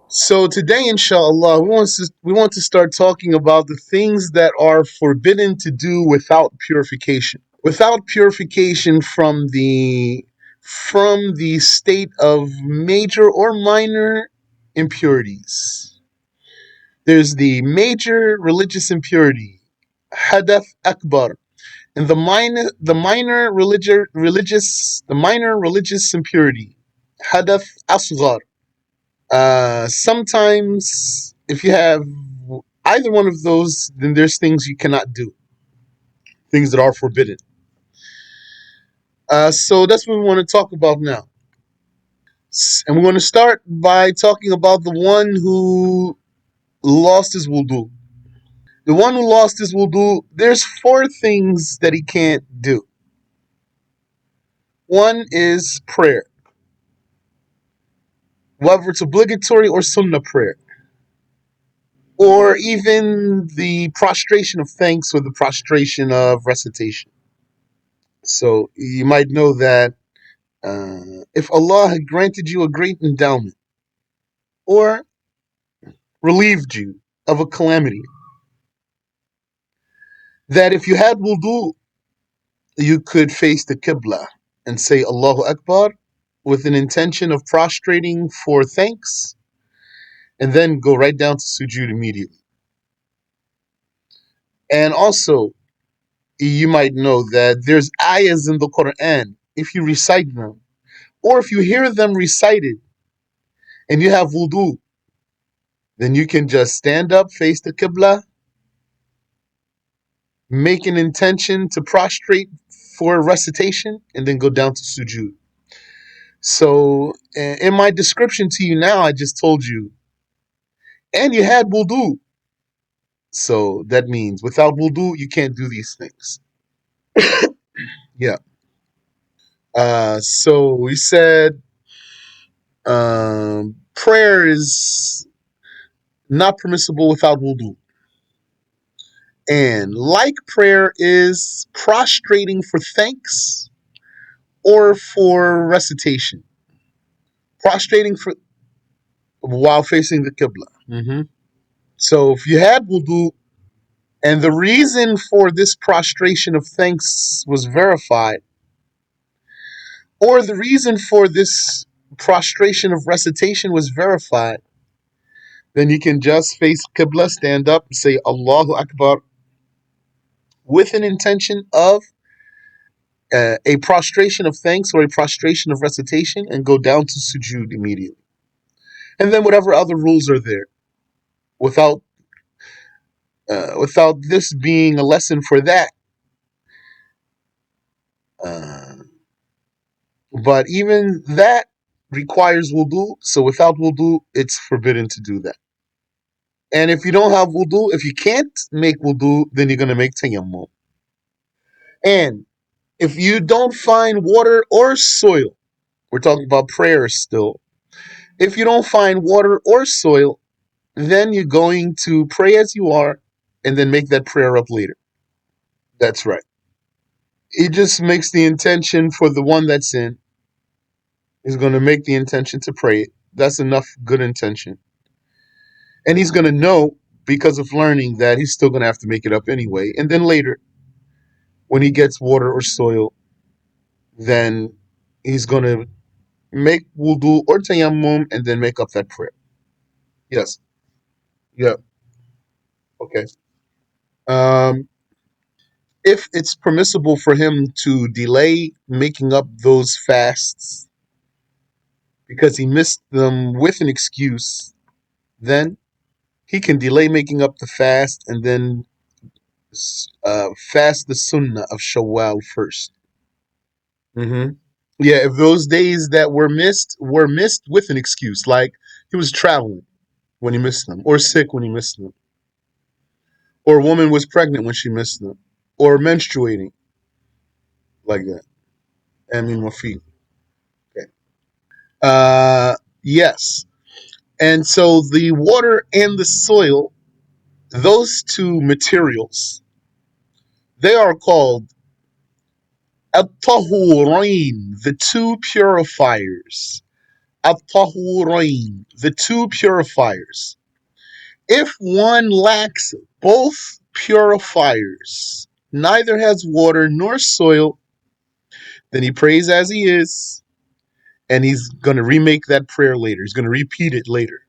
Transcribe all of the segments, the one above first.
So today, inshallah, we want to start talking about the things that are forbidden to do without purification. Without purification from the state of major or minor impurities. There's the major religious impurity, hadath akbar, and the minor religious impurity, hadath asghar. Sometimes, if you have either one of those, then there's things you cannot do, things that are forbidden. So that's what we want to talk about now. And we're going to start by talking about the one who lost his wudu. The one who lost his wudu, there's four things that he can't do. One is prayer, whether it's obligatory or sunnah prayer, or even the prostration of thanks or the prostration of recitation. So you might know that if Allah had granted you a great endowment or relieved you of a calamity, that if you had wudu, you could face the Qibla and say Allahu Akbar with an intention of prostrating for thanks and then go right down to sujood immediately. And also, you might know that there's ayahs in the Quran, if you recite them, or if you hear them recited and you have wudu, then you can just stand up, face the Qibla, make an intention to prostrate for recitation, and then go down to sujood. So, in my description to you now, I just told you, and you had wudu. So that means without wudu, you can't do these things. Yeah. So we said prayer is not permissible without wudu. And like prayer is prostrating for thanks or for recitation. Prostrating for while facing the Qibla. So if you had wudu and the reason for this prostration of thanks was verified, or the reason for this prostration of recitation was verified, then you can just face Qibla, stand up, and say Allahu Akbar with an intention of a prostration of thanks or a prostration of recitation and go down to sujood immediately. And then whatever other rules are there, without without this being a lesson for that. Uh, but even that requires wudu, so without wudu, it's forbidden to do that. And if you don't have wudu, if you can't make wudu, then you're going to make tayammum. And if you don't find water or soil, we're talking about prayer still. If you don't find water or soil, then you're going to pray as you are and then make that prayer up later. That's right. He just makes the intention for the one that's in. He's going to make the intention to pray it. That's enough good intention. And he's going to know because of learning that he's still going to have to make it up anyway. And then later, when he gets water or soil, then he's going to make wudu or tayammum and then make up that prayer. Yes. Yeah. Okay. Um, if it's permissible for him to delay making up those fasts because he missed them with an excuse, then he can delay making up the fast and then fast the sunnah of Shawwal first. Mm-hmm. Yeah, if those days that were missed with an excuse, like he was traveling when he missed them, or sick when he missed them, or a woman was pregnant when she missed them, or menstruating, like that. I mean, Wafi. Okay. Yes. And so the water and the soil, those two materials, they are called at-tahurain, the two purifiers. at-tahurain, the two purifiers. If one lacks both purifiers, neither has water nor soil, then he prays as he is, and he's going to remake that prayer later. He's going to repeat it later.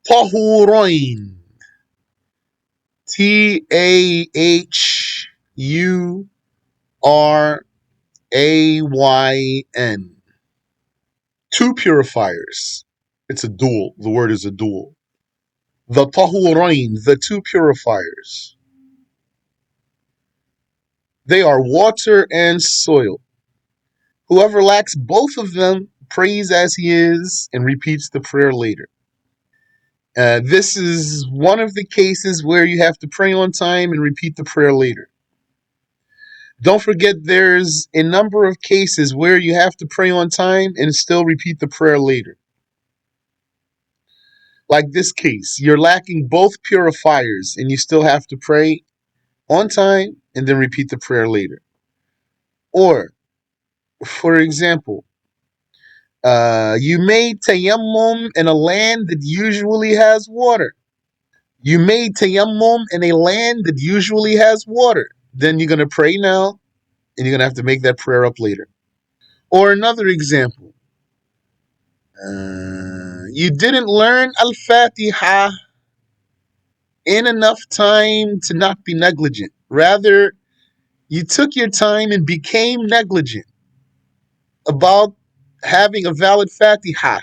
Tahurain. Tahurayn. Two purifiers. It's a dual. The word is a dual. The tahurain, the two purifiers. They are water and soil. Whoever lacks both of them prays as he is and repeats the prayer later. This is one of the cases where you have to pray on time and repeat the prayer later. Don't forget there's a number of cases where you have to pray on time and still repeat the prayer later. Like this case, you're lacking both purifiers and you still have to pray on time and then repeat the prayer later. Or, for example, you made tayammum in a land that usually has water. You made tayammum in a land that usually has water. Then you're going to pray now and you're going to have to make that prayer up later. Or another example, you didn't learn Al-Fatiha in enough time to not be negligent. Rather, you took your time and became negligent about having a valid Fatiha.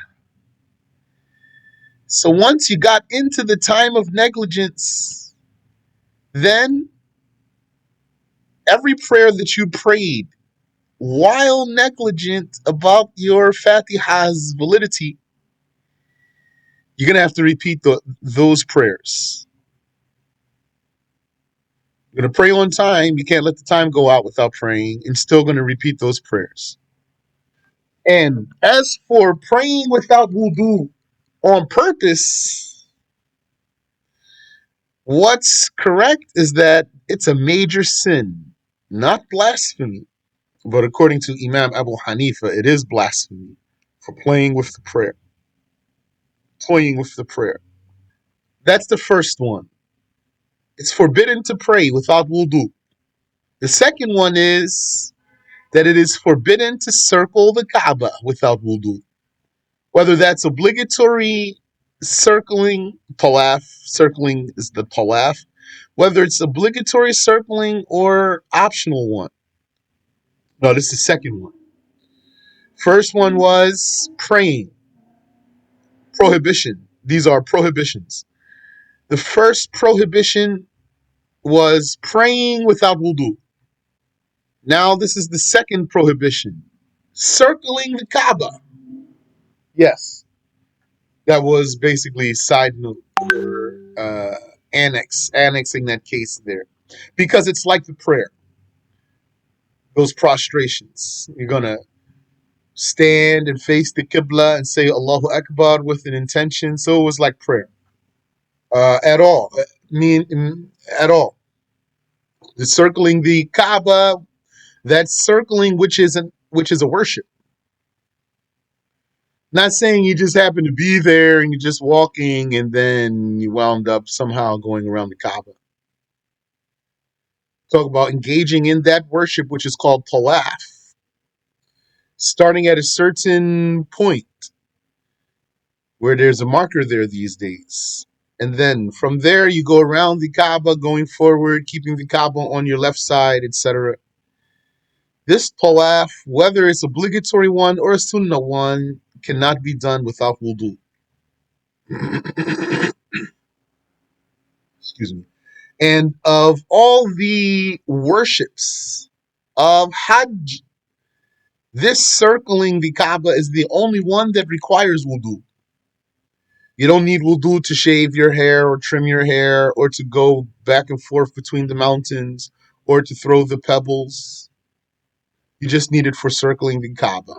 So once you got into the time of negligence, then every prayer that you prayed while negligent about your Fatiha's validity, you're going to have to repeat those prayers. You're going to pray on time. You can't let the time go out without praying, and still going to repeat those prayers. And as for praying without wudu on purpose, what's correct is that it's a major sin, not blasphemy. But according to Imam Abu Hanifa, it is blasphemy for playing with the prayer. Toying with the prayer. That's the first one. It's forbidden to pray without wudu. The second one is that it is forbidden to circle the Kaaba without wudu. Whether that's obligatory circling, tawaf, circling is the tawaf, whether it's obligatory circling or optional one. No, this is the second one. First one was praying, prohibition. These are prohibitions. The first prohibition was praying without wudu. Now this is the second prohibition, circling the Kaaba. Yes, that was basically a side note or annexing that case there, because it's like the prayer. Those prostrations, you're gonna stand and face the Qibla and say Allahu Akbar with an intention. So it was like prayer. At all, at all. The circling the Kaaba, that's circling which is a worship. Not saying you just happen to be there and you're just walking and then you wound up somehow going around the Kaaba. Talk about engaging in that worship, which is called tawaf, starting at a certain point where there's a marker there these days. And then from there, you go around the Kaaba, going forward, keeping the Kaaba on your left side, etc. This tawaf, whether it's obligatory one or a sunnah one, cannot be done without wudu. Excuse me. And of all the worships of Hajj, this circling the Kaaba is the only one that requires wudu. You don't need wudu to shave your hair or trim your hair or to go back and forth between the mountains or to throw the pebbles. You just need it for circling the Kaaba.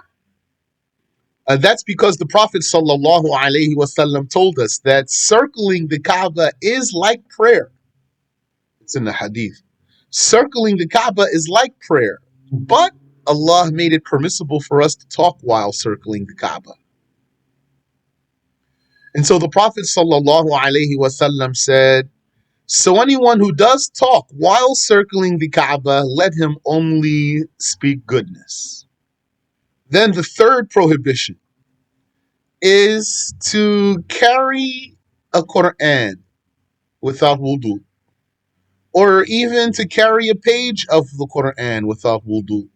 That's because the Prophet ﷺ told us that circling the Kaaba is like prayer. It's in the hadith. Circling the Kaaba is like prayer, but Allah made it permissible for us to talk while circling the Kaaba. And so the Prophet sallallahu alaihi wasallam said, so anyone who does talk while circling the Kaaba, let him only speak goodness. Then the third prohibition is to carry a Quran without wudu, or even to carry a page of the Quran without wudu,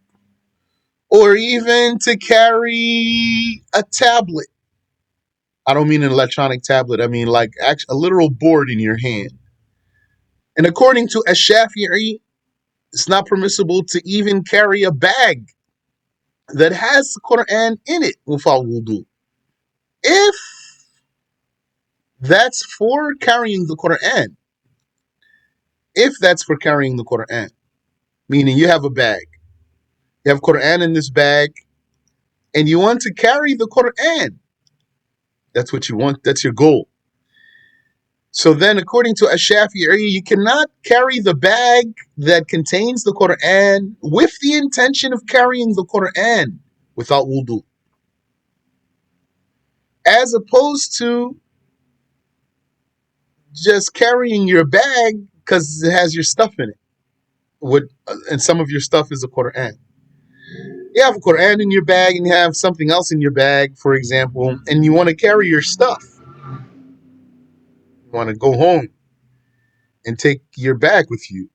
or even to carry a tablet. I don't mean an electronic tablet, I mean like a literal board in your hand. And according to Ash-Shafi'i, it's not permissible to even carry a bag that has the Quran in it without wudu. If that's for carrying the Quran, if that's for carrying the Quran, meaning you have a bag, you have Quran in this bag, and you want to carry the Quran, that's what you want, that's your goal. So then, according to Ash-Shafi'i, you cannot carry the bag that contains the Quran with the intention of carrying the Quran without wudu, as opposed to just carrying your bag because it has your stuff in it. And some of your stuff is the Quran. You have a Quran in your bag and you have something else in your bag, for example, and you want to carry your stuff. You want to go home and take your bag with you.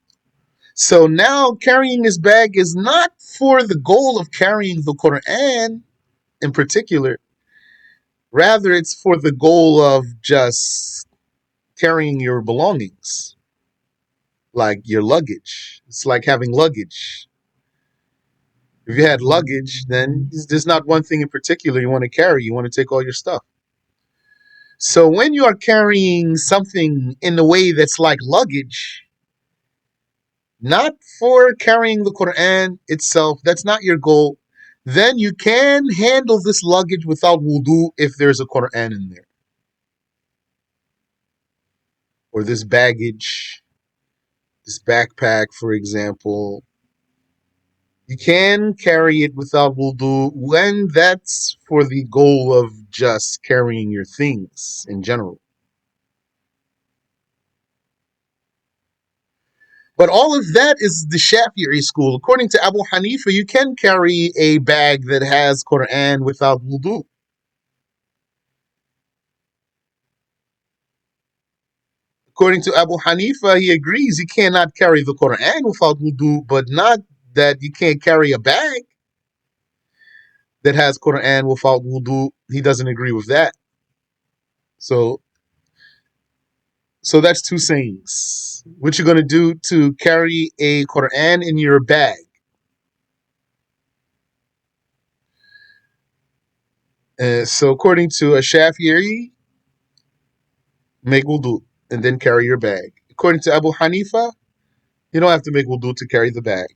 So now carrying this bag is not for the goal of carrying the Quran in particular. Rather, it's for the goal of just carrying your belongings, like your luggage. It's like having luggage. If you had luggage, then there's not one thing in particular you want to carry. You want to take all your stuff. So when you are carrying something in a way that's like luggage, not for carrying the Quran itself, that's not your goal, then you can handle this luggage without wudu if there's a Quran in there. Or this baggage, this backpack, for example. You can carry it without wudu when that's for the goal of just carrying your things in general. But all of that is the Shafi'i school. According to Abu Hanifa, you can carry a bag that has Quran without wudu. According to Abu Hanifa, he agrees you cannot carry the Quran without wudu, but not that you can't carry a bag that has Quran without wudu. He doesn't agree with that. So that's two sayings. What you're going to do to carry a Quran in your bag. So according to a Shafi'i, make wudu and then carry your bag. According to Abu Hanifa, you don't have to make wudu to carry the bag.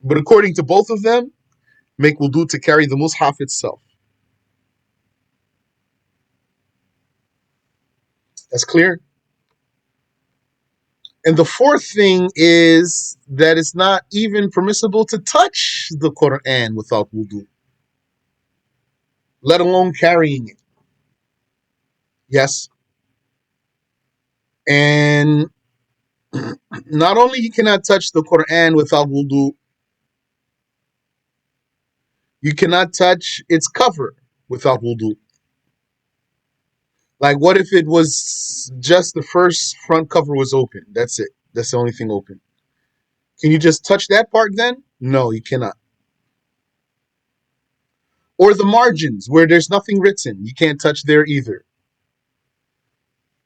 But according to both of them, make wudu to carry the mushaf itself. That's clear? And the fourth thing is that it's not even permissible to touch the Quran without wudu, let alone carrying it. Yes. And not only you cannot touch the Quran without wudu, you cannot touch its cover without wudu. Like, what if it was just the first front cover was open? That's it. That's the only thing open. Can you just touch that part then? No, you cannot. Or the margins where there's nothing written, you can't touch there either.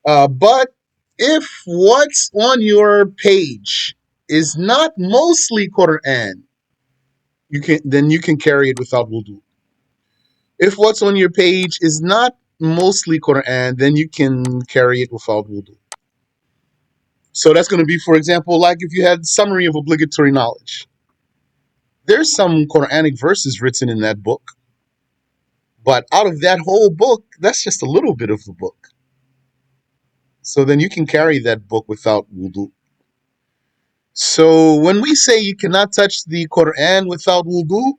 But if what's on your page is not mostly Quran, you can carry it without wudu. If what's on your page is not mostly Quran, then you can carry it without wudu. So that's going to be, for example, like if you had summary of obligatory knowledge. There's some Quranic verses written in that book, but out of that whole book, that's just a little bit of the book. So then you can carry that book without wudu. So when we say you cannot touch the Quran without wudu,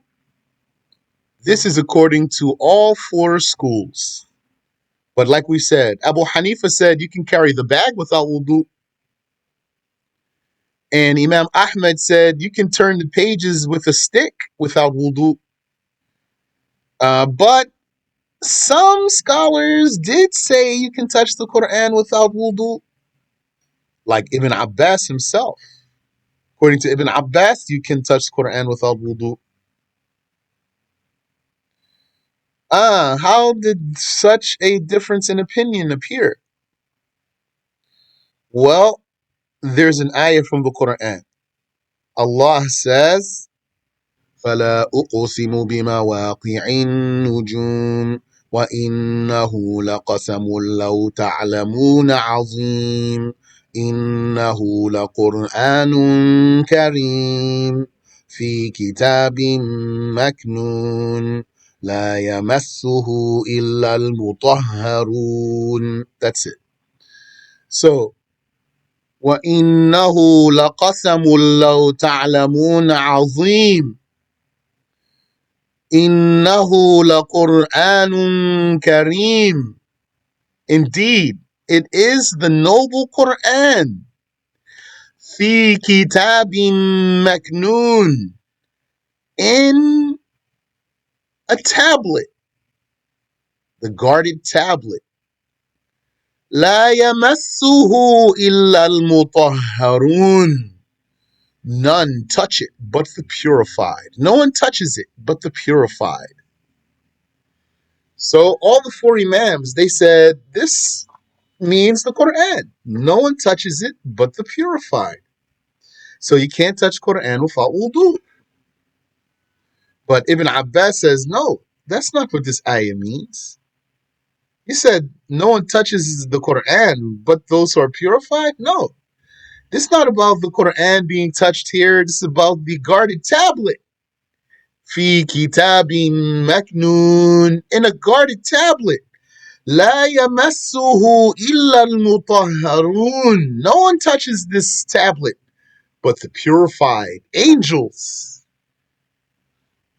this is according to all four schools. But like we said, Abu Hanifa said you can carry the bag without wudu. And Imam Ahmed said you can turn the pages with a stick without wudu. But some scholars did say you can touch the Quran without wudu, like Ibn Abbas himself. According to Ibn Abbas, you can touch the Quran without wudu. How did such a difference in opinion appear? Well, there's an ayah from the Quran. Allah says, فَلَا أُقْسِمُ بِمَوَاقِعِ النُّجُومِ وَإِنَّهُ لَقَسَمٌ لَّوْ تَعْلَمُونَ عَظِيمٌ إِنَّهُ لَقُرْآنٌ كَرِيمٌ في كتاب مكنون لا يمسه إلا المطهرون. That's it. So, وَإِنَّهُ لَقَسَمٌ لَّوْ تَعْلَمُونَ عَظِيمٌ إِنَّهُ لَقُرْآنٌ كَرِيمٌ. Indeed, it is the noble Quran. في كتاب مكنون. In a tablet, the guarded tablet. لا يمسه إلا المطهرون. None touch it but the purified. No one touches it but the purified. So all the four Imams, they said this means the Quran. No one touches it but the purified. So you can't touch Quran without wudu. But Ibn Abbas says, no, that's not what this ayah means. He said no one touches the Quran but those who are purified. No, this is not about the Quran being touched here. This is about the guarded tablet. Fi kitabin maknoon. In a guarded tablet. لا يمسه إلا المطهرون. No one touches this tablet but the purified angels.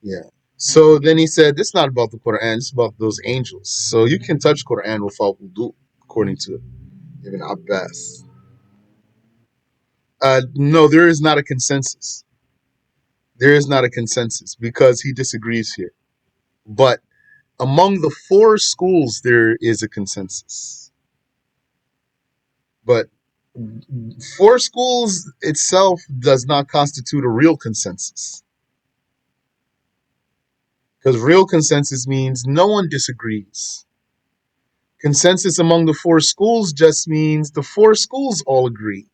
Yeah. So then he said, this is not about the Quran, it's about those angels. So you can touch Quran without wudu, according to Ibn Abbas. No, there is not a consensus. There is not a consensus because he disagrees here. But among the four schools, there is a consensus. But four schools itself does not constitute a real consensus. Because real consensus means no one disagrees. Consensus among the four schools just means the four schools all agree.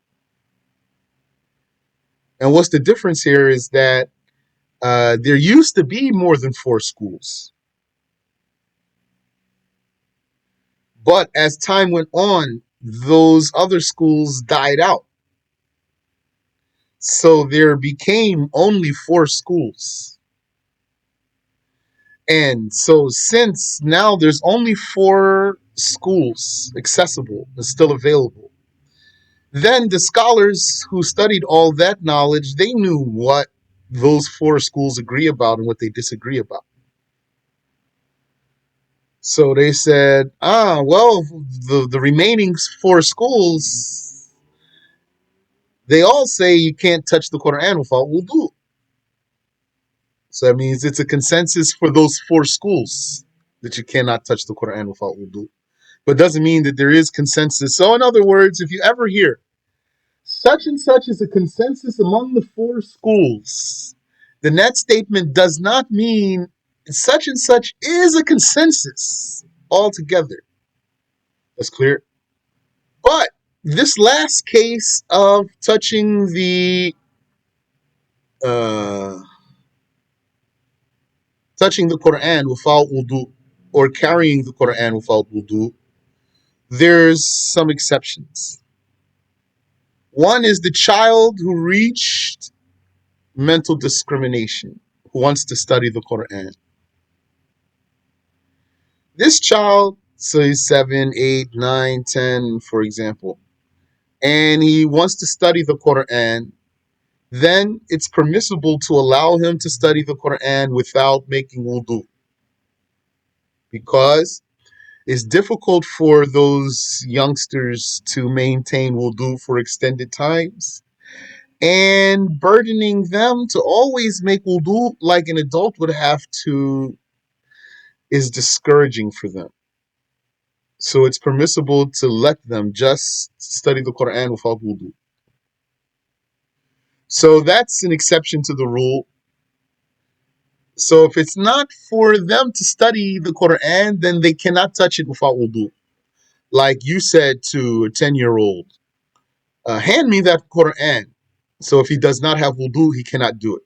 And what's the difference here is that there used to be more than four schools. But as time went on, those other schools died out. So there became only four schools. And so since now there's only four schools accessible and still available, then the scholars who studied all that knowledge, they knew what those four schools agree about and what they disagree about. So they said, well, the remaining four schools, they all say you can't touch the Quran without wudu. So that means it's a consensus for those four schools that you cannot touch the Quran without wudu. But it doesn't mean that there is consensus. So in other words, if you ever hear such and such is a consensus among the four schools, then that statement does not mean such and such is a consensus altogether. That's clear. But this last case of uh, touching the Quran without wudu or carrying the Quran without wudu, there's some exceptions. One is the child who reached mental discrimination, who wants to study the Quran. This child, so he's 7, 8, 9, 10, for example, and he wants to study the Quran, then it's permissible to allow him to study the Quran without making wudu. Because It's difficult for those youngsters to maintain wudu for extended times, and burdening them to always make wudu like an adult would have to is discouraging for them. So it's permissible to let them just study the Quran without wudu. So that's an exception to the rule. So if it's not for them to study the Quran, then they cannot touch it without wudu. Like you said to a 10-year-old, hand me that Quran. So if he does not have wudu, he cannot do it.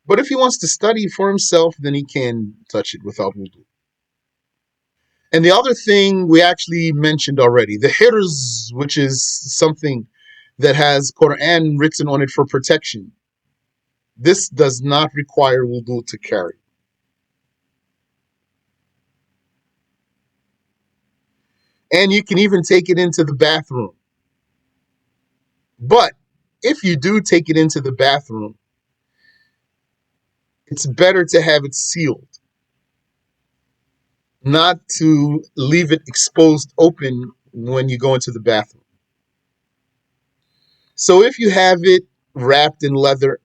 But if he wants to study for himself, then he can touch it without wudu. And the other thing we actually mentioned already, the hirz, which is something that has Quran written on it for protection. This does not require wudu to carry. And you can even take it into the bathroom. But if you do take it into the bathroom, it's better to have it sealed, not to leave it exposed open when you go into the bathroom. So if you have it wrapped in leather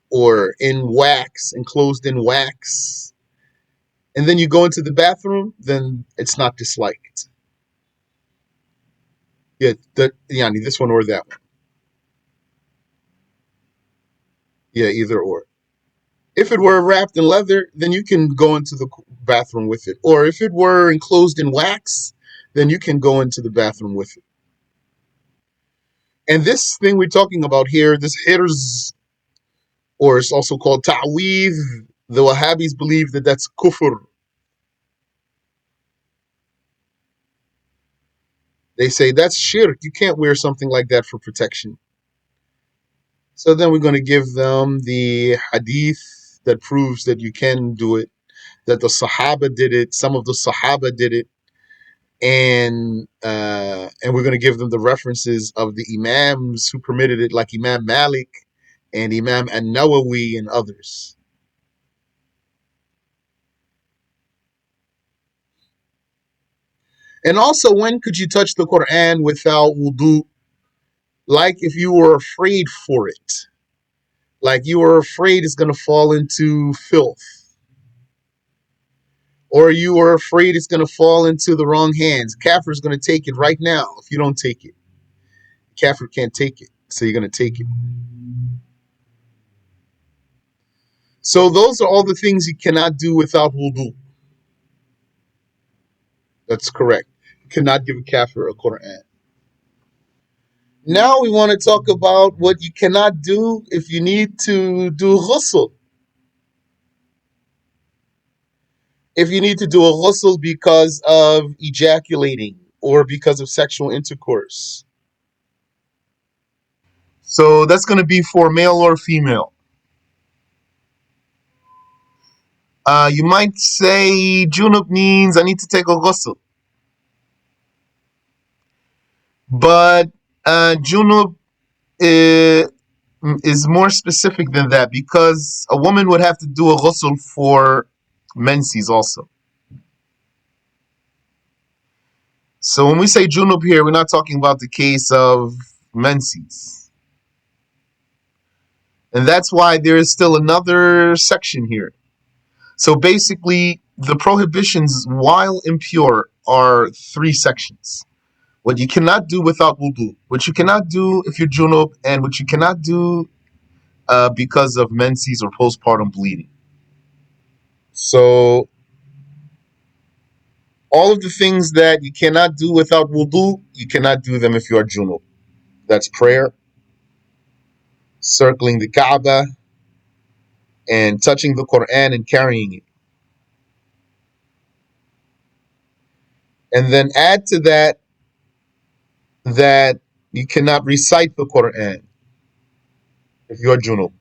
or in wax, enclosed in wax, and then you go into the bathroom, then it's not disliked. Yeah, yani this one or that one. Yeah, either or. If it were wrapped in leather, then you can go into the bathroom with it. Or if it were enclosed in wax, then you can go into the bathroom with it. And this thing we're talking about here, this hirz, or it's also called ta'weez, the Wahhabis believe that that's kufr. They say that's shirk. You can't wear something like that for protection. So then we're going to give them the hadith that proves that you can do it, that the Sahaba did it, some of the Sahaba did it, and we're going to give them the references of the Imams who permitted it, like Imam Malik and Imam An-Nawawi and others. And also, when could you touch the Quran without wudu? Like if you were afraid for it, like you were afraid it's going to fall into filth, or you were afraid it's going to fall into the wrong hands. Kafir is going to take it right now if you don't take it. Kafir can't take it, so you're going to take it. So those are all the things you cannot do without wudu. That's correct. You cannot give a kafir a Quran. Now we want to talk about what you cannot do if you need to do ghusl. If you need to do a ghusl because of ejaculating or because of sexual intercourse. So that's going to be for male or female. You might say junub means I need to take a ghusl. But junub uh, is more specific than that because a woman would have to do a ghusl for menses also. So when we say junub here, we're not talking about the case of menses. And that's why there is still another section here. So basically, the prohibitions while impure are three sections. What you cannot do without wudu, what you cannot do if you're junub, and what you cannot do because of menses or postpartum bleeding. So all of the things that you cannot do without wudu, you cannot do them if you are junub. That's prayer, circling the Kaaba, and touching the Quran and carrying it. And then add to that you cannot recite the Quran if you are junub.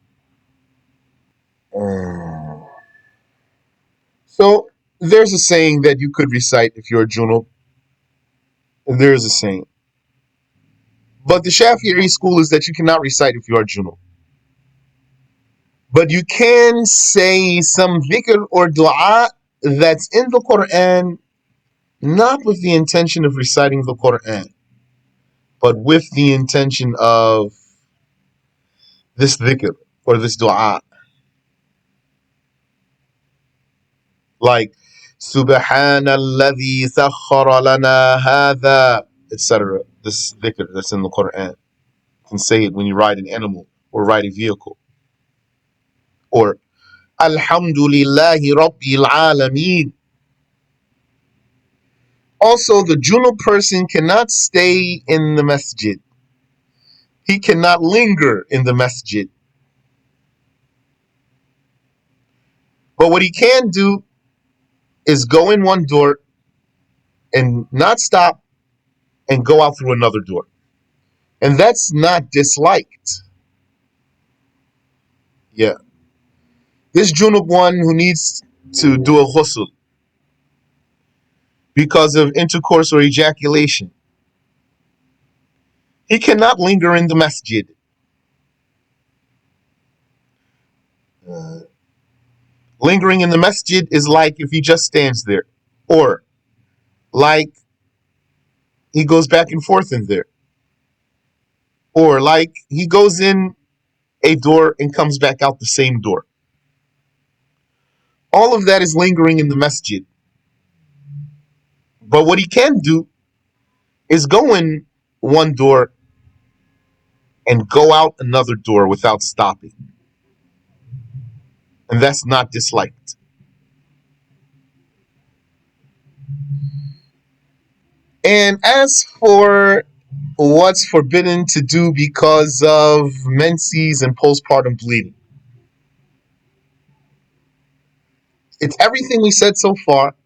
So there's a saying that you could recite if you're junub. There is a saying. But the Shafi'i school is that you cannot recite if you are junub. But you can say some dhikr or dua that's in the Quran, not with the intention of reciting the Quran, but with the intention of this dhikr or this dua. Like, Subhanalladhi sakhara lana hadha, etc. This dhikr that's in the Quran. You can say it when you ride an animal or ride a vehicle. Or, Alhamdulillahi Rabbil Alameen. Also, the junub person cannot stay in the masjid. He cannot linger in the masjid. But what he can do is go in one door and not stop and go out through another door. And that's not disliked. Yeah. This junub one who needs to do a ghusl because of intercourse or ejaculation, he cannot linger in the masjid. Uh, Lingering in the masjid is like if he just stands there, or like he goes back and forth in there, or like he goes in a door and comes back out the same door. All of that is lingering in the masjid. But what he can do is go in one door and go out another door without stopping. And that's not disliked. And as for what's forbidden to do because of menses and postpartum bleeding, it's everything we said so far.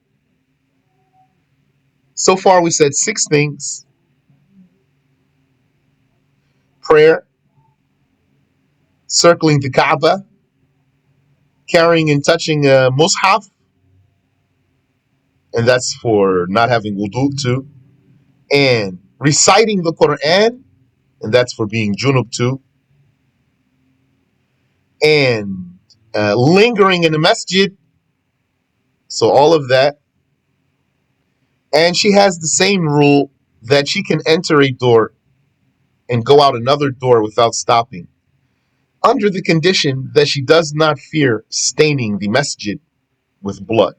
So far, we said 6 things: prayer, circling the Kaaba, carrying and touching a mushaf, and that's for not having wudu too, and reciting the Quran, and that's for being junub too, and lingering in the masjid, so all of that. And she has the same rule that she can enter a door and go out another door without stopping, under the condition that she does not fear staining the masjid with blood.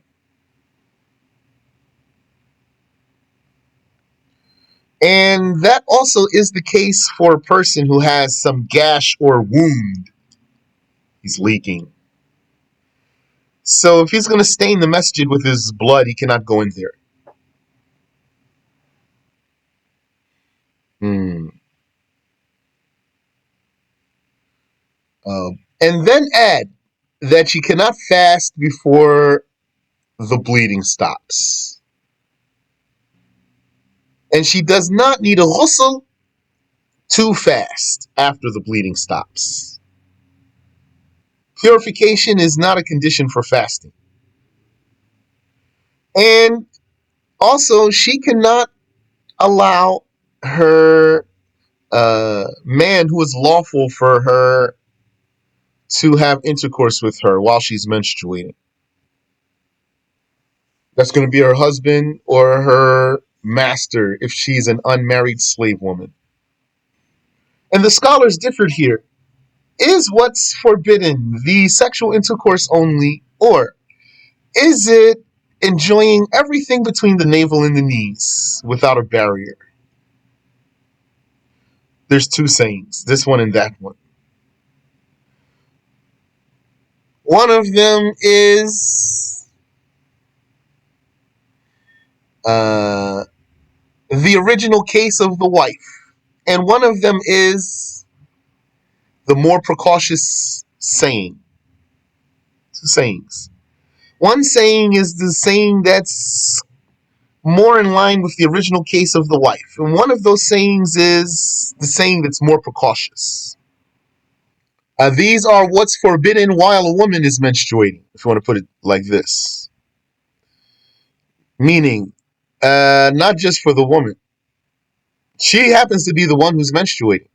And that also is the case for a person who has some gash or wound. He's leaking. So if he's going to stain the masjid with his blood, he cannot go in there. Hmm. And then add that she cannot fast before the bleeding stops. And she does not need a ghusl to fast after the bleeding stops. Purification is not a condition for fasting. And also, she cannot allow her man who is lawful for her to have intercourse with her while she's menstruating. That's going to be her husband or her master if she's an unmarried slave woman. And the scholars differed here. Is what's forbidden the sexual intercourse only, or is it enjoying everything between the navel and the knees without a barrier? There's two sayings, this one and that one. One of them is the original case of the wife, and one of them is the more precautious saying. Two sayings. One saying is the saying that's more in line with the original case of the wife, and one of those sayings is the saying that's more precautious. These are what's forbidden while a woman is menstruating, if you want to put it like this. Meaning, not just for the woman. She happens to be the one who's menstruating.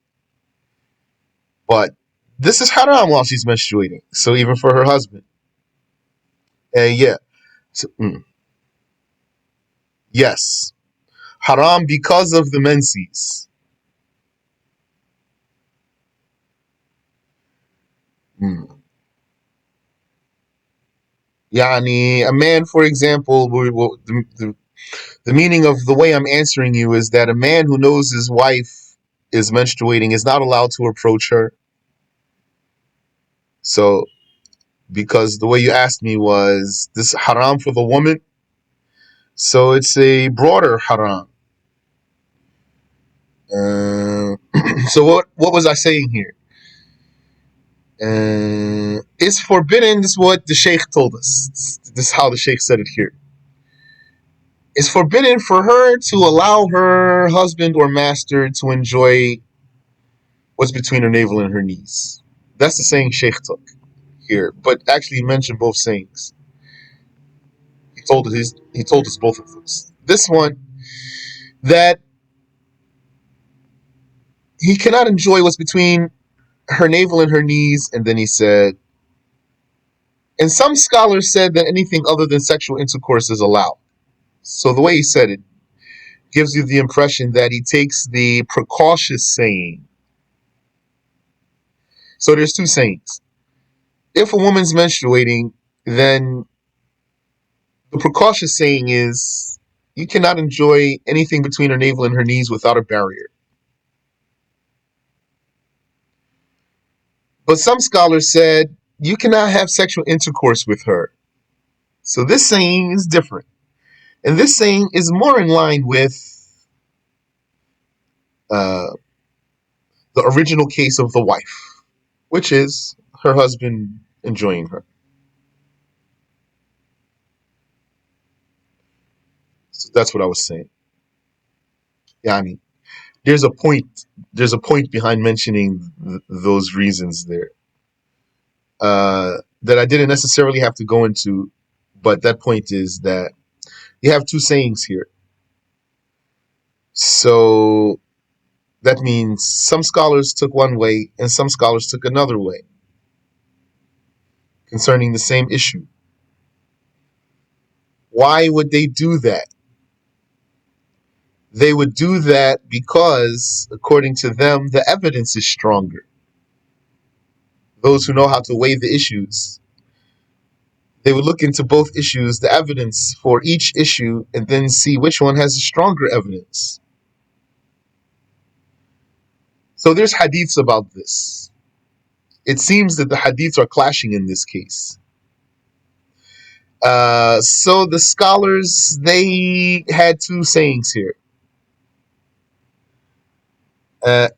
But This is haram while she's menstruating. So even for her husband. Yeah. So, yes. Haram because of the menses. Mm. Yani, a man, for example, the meaning of the way I'm answering you is that a man who knows his wife is menstruating is not allowed to approach her. So, because the way you asked me was this haram for the woman, so it's a broader haram. So what was I saying here? It's forbidden. This is what the sheikh told us. This is how the sheikh said it here. It's forbidden for her to allow her husband or master to enjoy what's between her navel and her knees. That's the saying sheikh took here, but actually he mentioned both sayings. He told us both of those. This one, that he cannot enjoy what's between her navel and her knees, and then he said, and some scholars said that anything other than sexual intercourse is allowed. So the way he said it gives you the impression that he takes the precautious saying. So there's two sayings. If a woman's menstruating, then the precautious saying is you cannot enjoy anything between her navel and her knees without a barrier. But some scholars said you cannot have sexual intercourse with her. So this saying is different. And this saying is more in line with uh, the original case of the wife, which is her husband enjoying her. So that's what I was saying. Yeah, I mean, there's a point. There's a point behind mentioning those reasons there that I didn't necessarily have to go into, but that point is that you have two sayings here. So that means some scholars took one way and some scholars took another way concerning the same issue. Why would they do that? They would do that because, according to them, the evidence is stronger. Those who know how to weigh the issues, they would look into both issues, the evidence for each issue, and then see which one has stronger evidence. So there's hadiths about this. It seems that the hadiths are clashing in this case. So the scholars, they had two sayings here.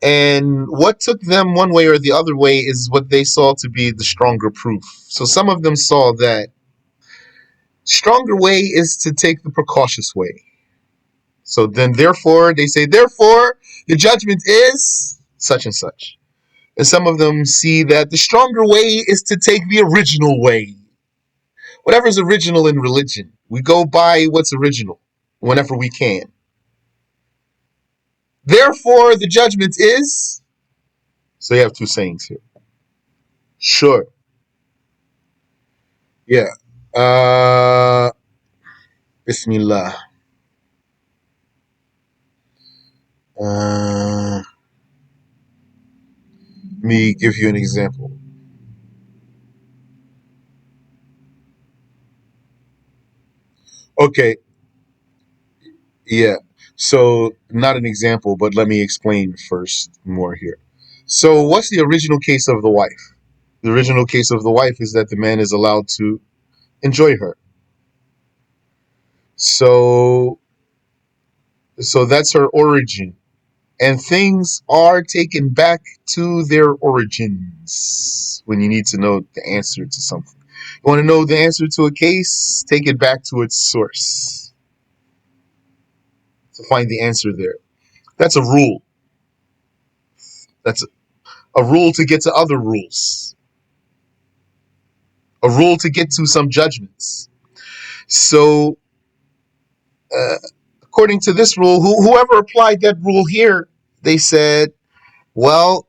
And what took them one way or the other way is what they saw to be the stronger proof. So some of them saw that stronger way is to take the precautious way. So then, therefore, they say, therefore, the judgment is such and such. And some of them see that the stronger way is to take the original way. Whatever's original in religion, we go by what's original whenever we can. Therefore, the judgment is. So you have two sayings here. Sure. Yeah. Bismillah. Let me give you an example. Okay. Yeah. So, not an example, but let me explain first more here. So, what's the original case of the wife? The original case of the wife is that the man is allowed to enjoy her. So, so that's her origin. And things are taken back to their origins when you need to know the answer to something. You want to know the answer to a case? Take it back to its source to find the answer there. That's a rule. That's a rule to get to other rules, a rule to get to some judgments. So, uh, according to this rule, whoever applied that rule here, they said, well,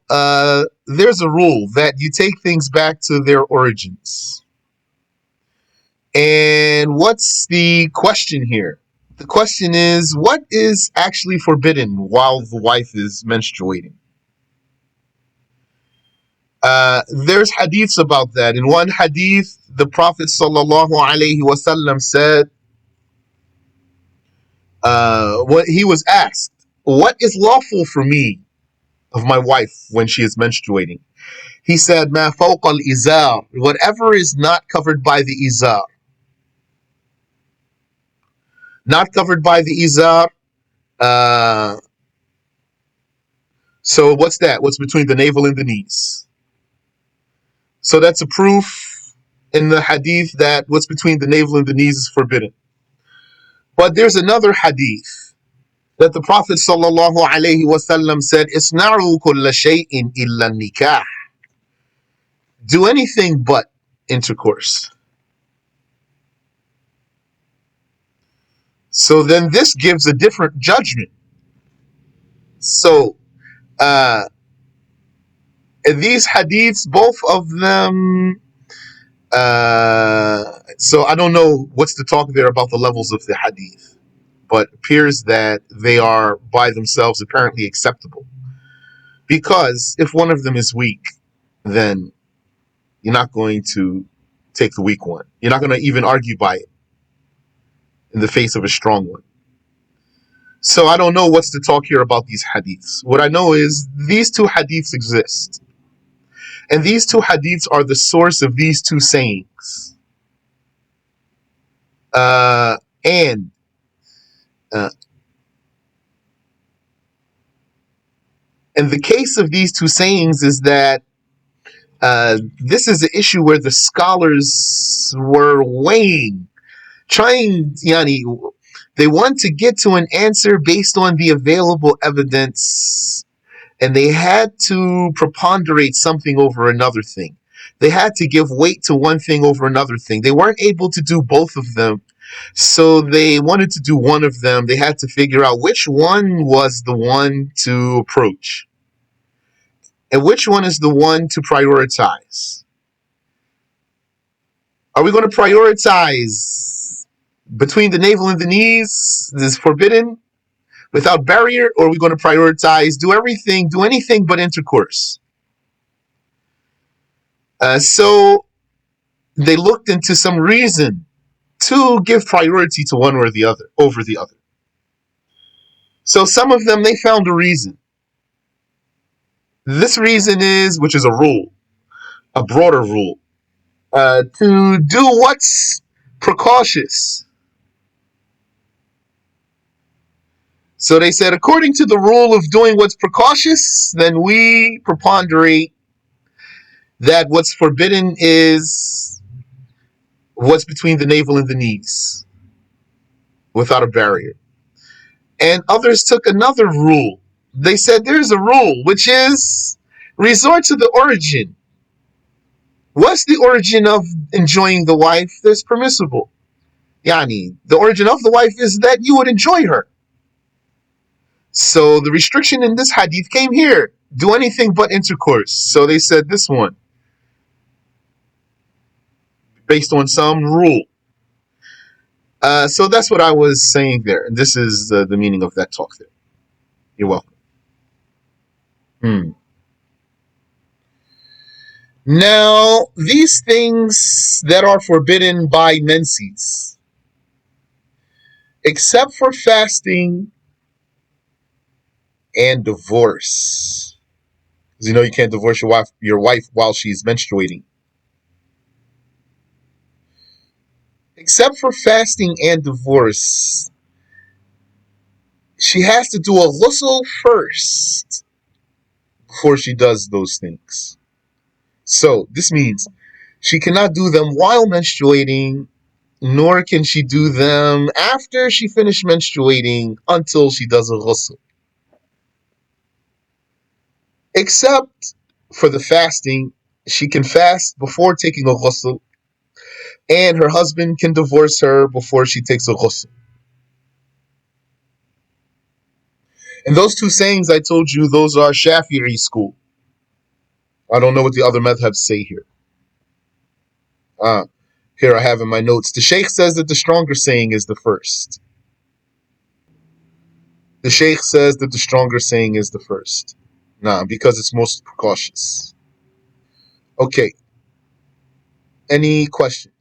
there's a rule that you take things back to their origins. And what's the question here? The question is, what is actually forbidden while the wife is menstruating? There's hadiths about that. In one hadith, the Prophet sallallahu alaihi wasallam said, what he was asked, "What is lawful for me of my wife when she is menstruating?" He said, "Ma fawqa al-izar," whatever is not covered by the izar, not covered by the izar. Uh, so what's that? What's between the navel and the knees? So that's a proof in the hadith that what's between the navel and the knees is forbidden. But there's another hadith that the Prophet sallallahu alaihi wasallam said, "Isna'u kulla shay'in illa nikah." Do anything but intercourse. So then this gives a different judgment. So uh, these hadiths, both of them, so I don't know what's the talk there about the levels of the hadith, but it appears that they are by themselves apparently acceptable. Because if one of them is weak, then you're not going to take the weak one. You're not going to even argue by it in the face of a strong one. So I don't know what's the talk here about these hadiths. What I know is these two hadiths exist. And these two hadiths are the source of these two sayings. And the case of these two sayings is that this is an issue where the scholars were weighing, trying, yani, they want to get to an answer based on the available evidence, and they had to preponderate something over another thing. They had to give weight to one thing over another thing. They weren't able to do both of them, so they wanted to do one of them. They had to figure out which one was the one to approach and which one is the one to prioritize. Are we going to prioritize between the navel and the knees, this forbidden, without barrier, or are we going to prioritize do anything but intercourse? So they looked into some reason to give priority to one or the other over the other. So some of them, they found a reason. This reason is, which is a rule, a broader rule, to do what's precautious. So they said, according to the rule of doing what's precautious, then we preponderate that what's forbidden is what's between the navel and the knees without a barrier. And others took another rule. They said there's a rule, which is resort to the origin. What's the origin of enjoying the wife? That's permissible. Yani, the origin of the wife is that you would enjoy her. So the restriction in this hadith came here. Do anything but intercourse. So they said this one, based on some rule. So that's what I was saying there. And this is the meaning of that talk there. You're welcome. Now, these things that are forbidden by menses, except for fasting and divorce. Because you know you can't divorce your wife while she's menstruating. Except for fasting and divorce, she has to do a ghusl first before she does those things. So this means she cannot do them while menstruating, nor can she do them after she finished menstruating until she does a ghusl. Except for the fasting, she can fast before taking a ghusl, and her husband can divorce her before she takes a ghusl. And those two sayings I told you, those are Shafi'i school. I don't know what the other madhabs say here. Ah, here I have in my notes. The Sheikh says that the stronger saying is the first. The Sheikh says that the stronger saying is the first. Nah, because it's most precautious. Okay. Any questions?